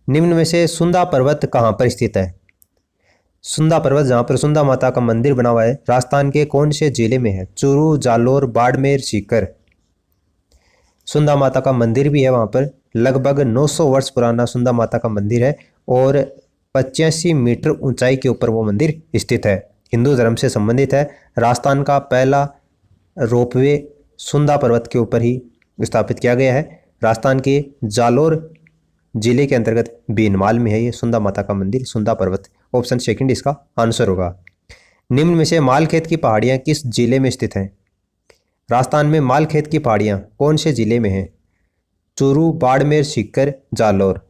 निम्न में से सुंदा पर्वत कहाँ पर स्थित है? सुंदा पर्वत जहाँ पर सुंदा माता का मंदिर बना हुआ है, राजस्थान के कौन से जिले में है? चूरू, जालोर, बाड़मेर, सीकर। सुंदा माता का मंदिर भी है वहाँ पर। लगभग 900 वर्ष पुराना सुंदा माता का मंदिर है और 85 मीटर ऊंचाई के ऊपर वो मंदिर स्थित है। हिंदू धर्म से संबंधित है। राजस्थान का पहला रोपवे सुंदा पर्वत के ऊपर ही स्थापित किया गया है। राजस्थान के जालोर जिले के अंतर्गत बीनमाल में है ये सुंदा माता का मंदिर, सुंदा पर्वत। ऑप्शन सेकंड इसका आंसर होगा। निम्न में से मालखेत की पहाड़ियां किस जिले में स्थित हैं? राजस्थान में मालखेत की पहाड़ियां कौन से जिले में हैं? चूरू, बाड़मेर, सीकर, जालोर।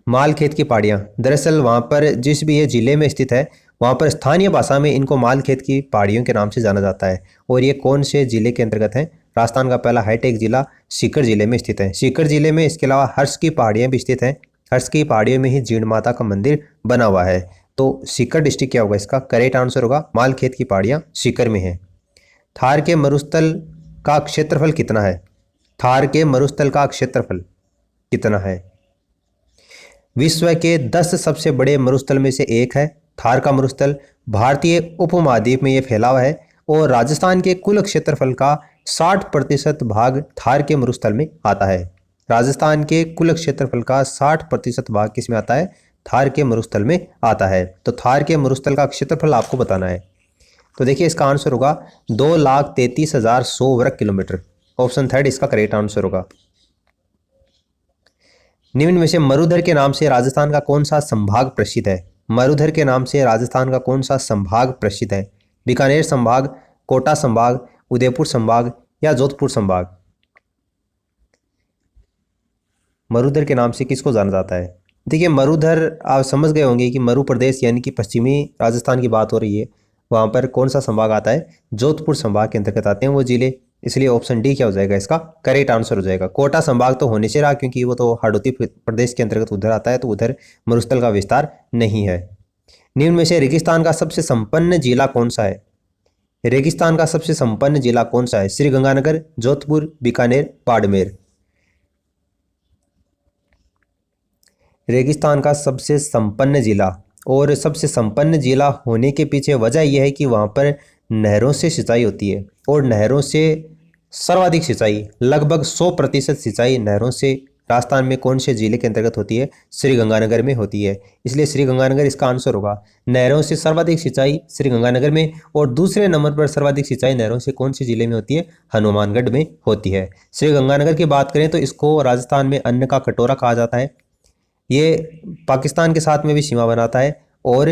मालखेत की पहाड़ियां दरअसल वहां पर जिस भी ये जिले में स्थित है वहां पर स्थानीय भाषा में इनको मालखेत की पहाड़ियों के नाम से जाना जाता है। और ये कौन से जिले के अंतर्गत है? राजस्थान का पहला हाईटेक जिला सीकर जिले में स्थित है। सीकर जिले में इसके अलावा हर्ष की पहाड़ियां भी स्थित हैं। हर्ष की पहाड़ियों में ही जीण माता का मंदिर बना हुआ है। तो सीकर डिस्ट्रिक्ट क्या होगा इसका? करेक्ट आंसर होगा मालखेत की पहाड़ियां सीकर में है। थार के मरुस्थल का क्षेत्रफल कितना है? थार के मरुस्थल का क्षेत्रफल कितना है? विश्व के 10 सबसे बड़े मरुस्थल में से एक है थार का मरुस्थल। भारतीय उपमहाद्वीप में यह फैला हुआ है और राजस्थान के कुल क्षेत्रफल का 60% भाग थार के मरुस्थल में आता है। राजस्थान के कुल क्षेत्रफल का 60% भाग किस में आता है? थार के मरुस्थल में आता है। तो थार के मरुस्थल का क्षेत्रफल आपको बताना है। तो देखिए इसका आंसर होगा 2,33,100 वर्ग किलोमीटर। ऑप्शन थर्ड इसका करेक्ट आंसर होगा। निम्न में से मरुधर के नाम से राजस्थान का कौन सा संभाग प्रसिद्ध है? मरुधर के नाम से राजस्थान का कौन सा संभाग प्रसिद्ध है? बीकानेर संभाग, कोटा संभाग, उदयपुर संभाग या जोधपुर संभाग? मरुधर के नाम से किसको जाना जाता है? देखिए मरुधर आप समझ गए होंगे कि मरु प्रदेश यानी कि पश्चिमी राजस्थान की बात हो रही है। वहाँ पर कौन सा संभाग आता है? जोधपुर संभाग के अंतर्गत आते हैं वो जिले। इसलिए ऑप्शन डी क्या हो जाएगा इसका? करेक्ट आंसर हो जाएगा। कोटा संभाग तो होने से रहा क्योंकि वो तो हाड़ौती प्रदेश के अंतर्गत उधर आता है, तो उधर मरुस्थल का विस्तार नहीं है। निम्न में से रेगिस्तान का सबसे संपन्न जिला कौन सा है? रेगिस्तान का सबसे संपन्न जिला कौन सा है? श्रीगंगानगर, जोधपुर, बीकानेर, बाड़मेर। रेगिस्तान का सबसे संपन्न जिला, और सबसे संपन्न जिला होने के पीछे वजह यह है कि वहाँ पर नहरों से सिंचाई होती है और नहरों से सर्वाधिक सिंचाई, लगभग 100% सिंचाई नहरों से राजस्थान में कौन से जिले के अंतर्गत होती है? श्रीगंगानगर में होती है। इसलिए श्रीगंगानगर इसका आंसर होगा। नहरों से सर्वाधिक सिंचाई श्रीगंगानगर में, और दूसरे नंबर पर सर्वाधिक सिंचाई नहरों से कौन से जिले में होती है? हनुमानगढ़ में होती है। श्रीगंगानगर की बात करें तो इसको राजस्थान में अन्न का कटोरा कहा जाता है। ये पाकिस्तान के साथ में भी सीमा बनाता है और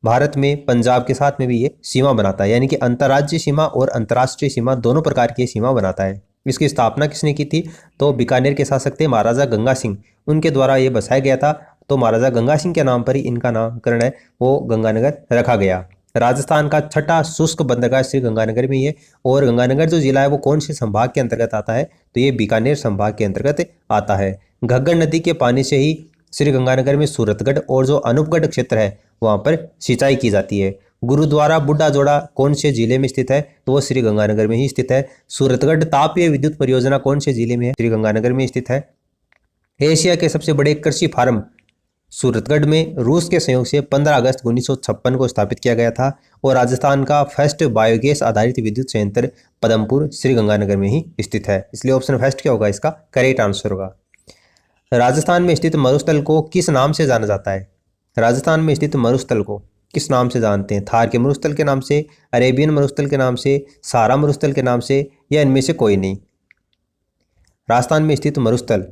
भारत में पंजाब के साथ में भी ये सीमा बनाता है, यानी कि अंतर्राज्यीय सीमा और अंतर्राष्ट्रीय सीमा दोनों प्रकार की सीमा बनाता है। इसकी स्थापना किसने की थी? तो बीकानेर के शासक थे महाराजा गंगा सिंह, उनके द्वारा ये बसाया गया था। तो महाराजा गंगा सिंह के नाम पर ही इनका नामकरण है वो गंगानगर रखा गया। राजस्थान का छठा शुष्क बंदरगाह श्री गंगानगर में ही है। और गंगानगर जो जिला है वो कौन से संभाग के अंतर्गत आता है? तो ये बीकानेर संभाग के अंतर्गत आता है। घग्गर नदी के पानी से ही श्रीगंगानगर में सूरतगढ़ और जो अनूपगढ़ क्षेत्र है वहाँ पर सिंचाई की जाती है। गुरुद्वारा बुड्ढा जोड़ा कौन से जिले में स्थित है? तो वो श्रीगंगानगर में ही स्थित है। सूरतगढ़ तापीय विद्युत परियोजना कौन से जिले में है? श्रीगंगानगर में स्थित है। एशिया के सबसे बड़े कृषि फार्म सूरतगढ़ में रूस के सहयोग से 15 अगस्त 1956 को स्थापित किया गया था। और राजस्थान का फर्स्ट बायोगैस आधारित विद्युत संयंत्र पदमपुर श्रीगंगानगर में ही स्थित है। इसलिए ऑप्शन फर्स्ट क्या होगा इसका? करेक्ट आंसर होगा। राजस्थान में स्थित मरुस्थल को किस नाम से जाना जाता है? राजस्थान में स्थित मरुस्थल को किस नाम से जानते हैं? थार के मरुस्थल के नाम से, अरेबियन मरुस्थल के नाम से, सारा मरुस्थल के नाम से, या इनमें से कोई नहीं? राजस्थान में स्थित मरुस्थल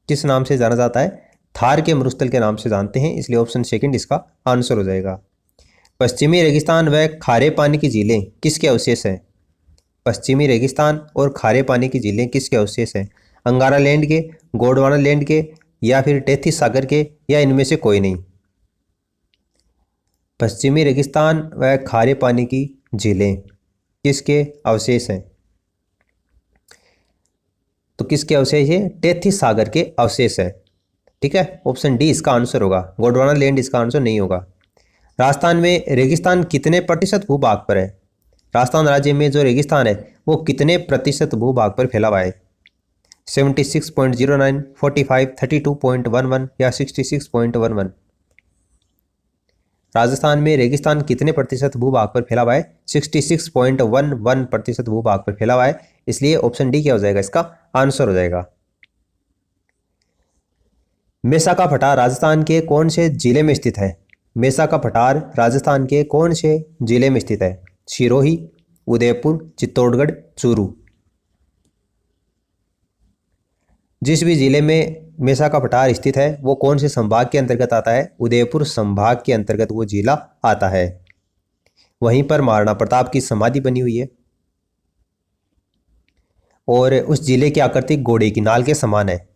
किस नाम से जाना जाता है? थार के मरुस्थल के नाम से जानते हैं। इसलिए ऑप्शन सेकंड इसका आंसर हो जाएगा। पश्चिमी रेगिस्तान व खारे पानी की झीलें किसके अवशेष हैं? पश्चिमी रेगिस्तान और खारे पानी की झीलें किसके अवशेष हैं? अंगारा लैंड के, गोंडवाना लैंड के, या फिर टेथिस सागर के, या इनमें से कोई नहीं? पश्चिमी रेगिस्तान व खारे पानी की झीलें किसके अवशेष हैं? तो किसके अवशेष है? टेथिस सागर के अवशेष है। ठीक है, ऑप्शन डी इसका आंसर होगा। गोंडवाना लैंड इसका आंसर नहीं होगा। राजस्थान में रेगिस्तान कितने प्रतिशत भूभाग पर है? राजस्थान राज्य में जो रेगिस्तान है वो कितने प्रतिशत भूभाग पर फैला हुआ है? 76.09, 45, 32.11 या 66.11। राजस्थान में रेगिस्तान कितने प्रतिशत भूभाग पर फैला हुआ है? 66.11% भूभाग पर फैला हुआ है, इसलिए ऑप्शन डी क्या हो जाएगा, इसका आंसर हो जाएगा। मेसा का पठार राजस्थान के कौन से जिले में स्थित है? मेसा का पठार राजस्थान के कौन से जिले में स्थित है? सिरोही, उदयपुर, चित्तौड़गढ़, चूरू। जिस भी जिले में मेसा का पठार स्थित है वो कौन से संभाग के अंतर्गत आता है? उदयपुर संभाग के अंतर्गत वो जिला आता है। वहीं पर महाराणा प्रताप की समाधि बनी हुई है और उस जिले की आकृति घोड़े की नाल के समान है।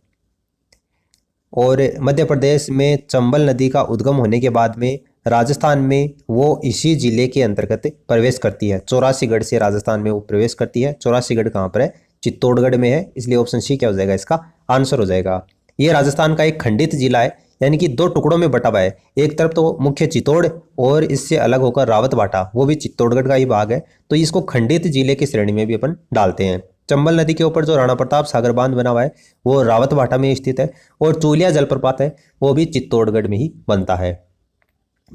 और मध्य प्रदेश में चंबल नदी का उद्गम होने के बाद में राजस्थान में वो इसी जिले के अंतर्गत प्रवेश करती है। 84गढ़ से राजस्थान में वो प्रवेश करती है। 84गढ़ कहाँ पर है? चित्तौड़गढ़ में है, इसलिए ऑप्शन सी क्या हो जाएगा, इसका आंसर हो जाएगा। ये राजस्थान का एक खंडित जिला है, यानी कि दो टुकड़ों में बटा हुआ है। एक तरफ तो मुख्य चित्तौड़ और इससे अलग होकर रावतबाटा, वो भी चित्तौड़गढ़ का ही भाग है, तो इसको खंडित जिले की श्रेणी में भी अपन डालते हैं। चंबल नदी के ऊपर जो राणा प्रताप सागर बांध बना हुआ है वो रावतबाटा में स्थित है और चूलिया जलप्रपात है वो भी चित्तौड़गढ़ में ही बनता है।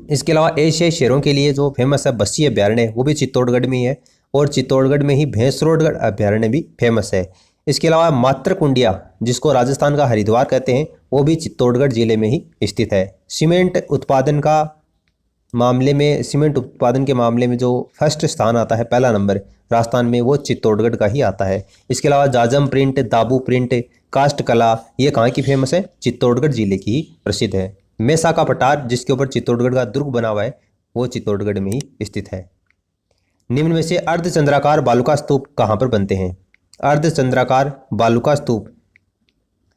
इसके अलावा एशियाई शेरों के लिए जो फेमस है बस्सी अभ्यारण्य वो भी चित्तौड़गढ़ में ही है और चित्तौड़गढ़ में ही भैंसरोडगढ़ अभ्यारण्य भी फेमस है। इसके अलावा मातृकुंडिया जिसको राजस्थान का हरिद्वार कहते हैं वो भी चित्तौड़गढ़ जिले में ही स्थित है। सीमेंट उत्पादन के मामले में जो फर्स्ट स्थान आता है, पहला नंबर राजस्थान में, वो चित्तौड़गढ़ का ही आता है। इसके अलावा जाजम प्रिंट, दाबू प्रिंट, कास्ट कला, ये कहाँ की फेमस है? चित्तौड़गढ़ जिले की ही प्रसिद्ध है। मेसा का पठार जिसके ऊपर चित्तौड़गढ़ का दुर्ग बना हुआ है वो चित्तौड़गढ़ में ही स्थित है। निम्न में से अर्धचंद्राकार बालुका स्तूप कहाँ पर बनते हैं? अर्धचंद्राकार बालुका स्तूप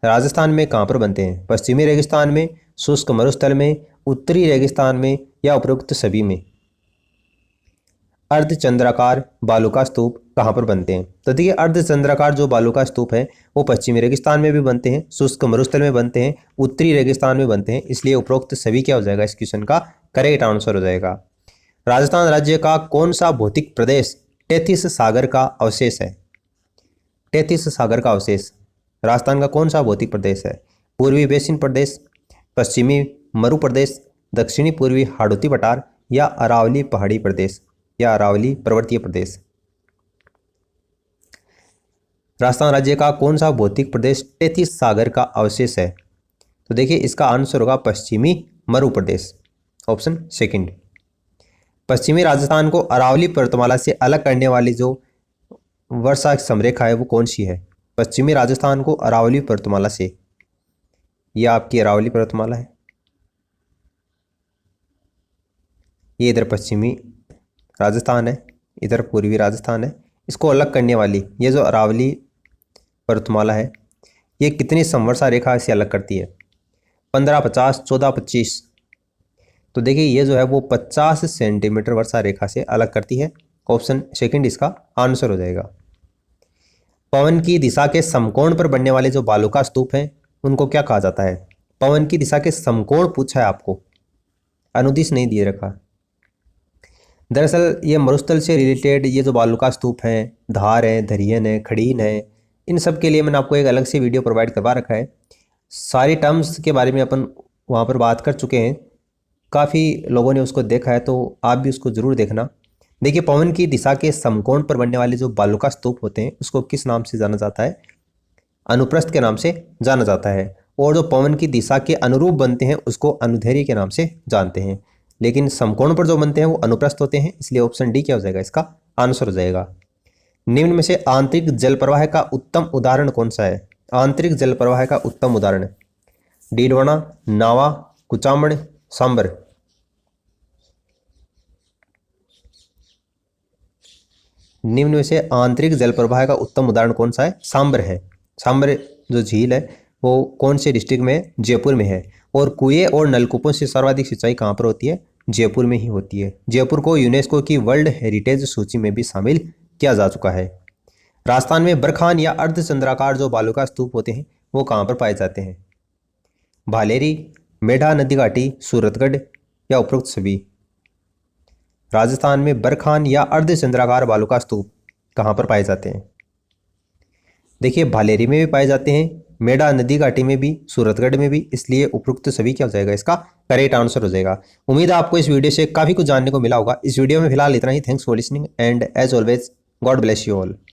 राजस्थान में कहाँ पर बनते हैं? पश्चिमी रेगिस्तान में, शुष्क मरुस्थल में, उत्तरी रेगिस्तान में या उपरोक्त सभी में? अर्धचंद्राकार बालुका स्तूप कहाँ पर बनते हैं? तो देखिए अर्धचंद्राकार जो बालुका स्तूप है वो पश्चिमी रेगिस्तान में भी बनते हैं, शुष्क मरुस्थल में बनते हैं, उत्तरी रेगिस्तान में बनते हैं, इसलिए उपरोक्त सभी क्या हो जाएगा, इस क्वेश्चन का करेक्ट आंसर हो जाएगा। राजस्थान राज्य का कौन सा भौतिक प्रदेश टेथिस सागर का अवशेष है? टेथिस सागर का अवशेष राजस्थान का कौन सा भौतिक प्रदेश है? पूर्वी बेसिन प्रदेश, पश्चिमी मरु प्रदेश, दक्षिणी पूर्वी हाड़ौती पठार या अरावली पहाड़ी प्रदेश या अरावली पर्वतीय प्रदेश? राजस्थान राज्य का कौन सा भौतिक प्रदेश टेथिस सागर का अवशेष है? तो देखिए इसका आंसर होगा पश्चिमी मरु प्रदेश, ऑप्शन सेकंड। पश्चिमी राजस्थान को अरावली पर्वतमाला से अलग करने वाली जो वर्षा समरेखा है वो कौन सी है? पश्चिमी राजस्थान को अरावली पर्वतमाला से, यह आपकी अरावली पर्वतमाला है, ये इधर पश्चिमी राजस्थान है, इधर पूर्वी राजस्थान है, इसको अलग करने वाली ये जो अरावली पर्वतमाला है ये कितनी समवर्षा रेखा से अलग करती है? 15, 50, 14, 25। तो देखिए ये जो है वो 50 सेंटीमीटर वर्षा रेखा से अलग करती है, ऑप्शन सेकंड इसका आंसर हो जाएगा। पवन की दिशा के समकोण पर बनने वाले जो बालुका स्तूप हैं उनको क्या कहा जाता है? पवन की दिशा के समकोण पूछा है आपको, अनुदिश नहीं दिए रखा। दरअसल ये मरुस्थल से रिलेटेड ये जो बालुका स्तूप हैं, धार है, धरियन है, खड़ीन है, इन सब के लिए मैंने आपको एक अलग से वीडियो प्रोवाइड करवा रखा है। सारी टर्म्स के बारे में अपन वहाँ पर बात कर चुके हैं, काफ़ी लोगों ने उसको देखा है, तो आप भी उसको ज़रूर देखना। देखिए पवन की दिशा के समकोण पर बनने वाले जो बालुका स्तूप होते हैं उसको किस नाम से जाना जाता है? अनुप्रस्थ के नाम से जाना जाता है। और जो पवन की दिशा के अनुरूप बनते हैं उसको अनुदैर्ध्य के नाम से जानते हैं, लेकिन समकोण पर जो बनते हैं वो अनुप्रस्थ होते हैं, इसलिए ऑप्शन डी क्या हो जाएगा, इसका आंसर हो जाएगा। निम्न में से आंतरिक जल प्रवाह का उत्तम उदाहरण कौन सा है? आंतरिक जल प्रवाह का उत्तम उदाहरण, डीडवाना, नावा, कुचामण, सांबर। निम्न में से आंतरिक जल प्रवाह का उत्तम उदाहरण कौन सा है? सांबर है। सांबर जो झील है वो कौन से डिस्ट्रिक्ट में है? जयपुर में है। और कुएं और नलकूपों से सर्वाधिक सिंचाई कहाँ पर होती है? जयपुर में ही होती है। जयपुर को यूनेस्को की वर्ल्ड हेरिटेज सूची में भी शामिल किया जा चुका है। राजस्थान में बरखान या अर्धचंद्राकार जो बालुका स्तूप होते हैं वो कहाँ पर पाए जाते हैं? भालेरी, मेढा नदी घाटी, सूरतगढ़ या उपरोक्त सभी? राजस्थान में बरखान या अर्धचंद्राकार बालुका स्तूप कहाँ पर पाए जाते हैं? देखिए भालेरी में भी पाए जाते हैं, मेडा नदी घाटी में भी, सूरतगढ़ में भी, इसलिए उपरोक्त सभी क्या हो जाएगा, इसका करेक्ट आंसर हो जाएगा। उम्मीद है आपको इस वीडियो से काफी कुछ जानने को मिला होगा। इस वीडियो में फिलहाल इतना ही। Thanks for listening and as always God bless you all.